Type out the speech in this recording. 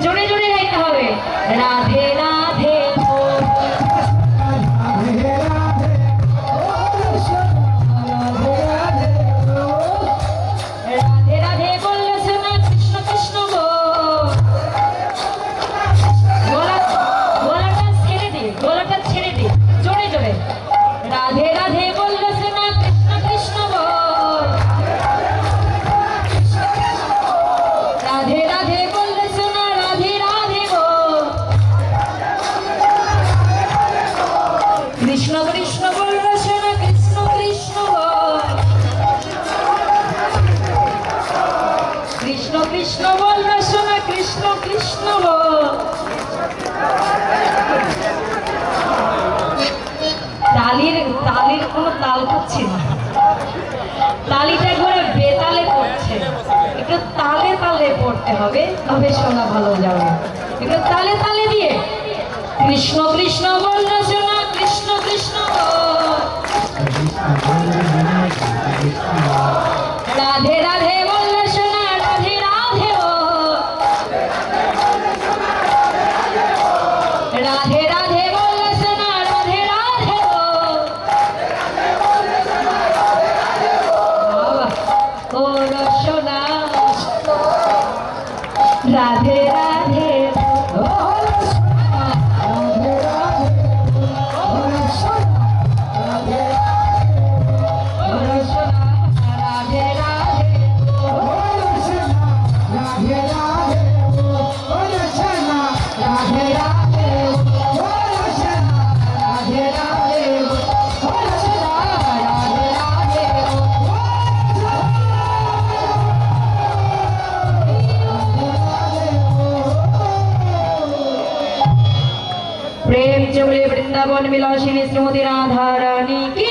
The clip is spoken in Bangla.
জোরে জোরে গাইতে হবে। রাধে রাধে রাধে রাধে বললে শোনা কৃষ্ণ কৃষ্ণ গো। গলাটা ছেড়ে দে, গলাটা ছেড়ে দে, জোরে জোরে। রাধে রাধে বললে শোনা কৃষ্ণ কৃষ্ণ গো। রাধে রাধে বললে শোনা রাধে রাধে গো। কৃষ্ণ কৃষ্ণ বললে শোনা কৃষ্ণ কৃষ্ণ গো। কৃষ্ণ কৃষ্ণ বললে শোনা কৃষ্ণ কৃষ্ণ গো। তালির তালির কোনো তাল পাচ্ছি না, তালিটা ঘরে বেতালে পড়ছে। একটু তালে তালে পড়তে হবে, তবে শোনা ভালো যাবে। একটু তালে তালে দিয়ে কৃষ্ণ কৃষ্ণ বললে শোনা কৃষ্ণ কৃষ্ণ গো। রাধে রাধে বললে শোনা রাধে রাধে গো। রাধে রাধে বললে শোনা রাধে রাধে গো। ও রসনা রাধে রাধে ও রসনা রাধে রাধে ও রসনা রাধে রাধে ও রসনা রাধে রাধে ও রসনা রাধে রাধে ও রসনা রাধে রাধে ও রসনা রাধে রাধে ও রসনা রাধে রাধে प्रेम चले वृंदावन विलासिनी श्रीमती राधा रानी की।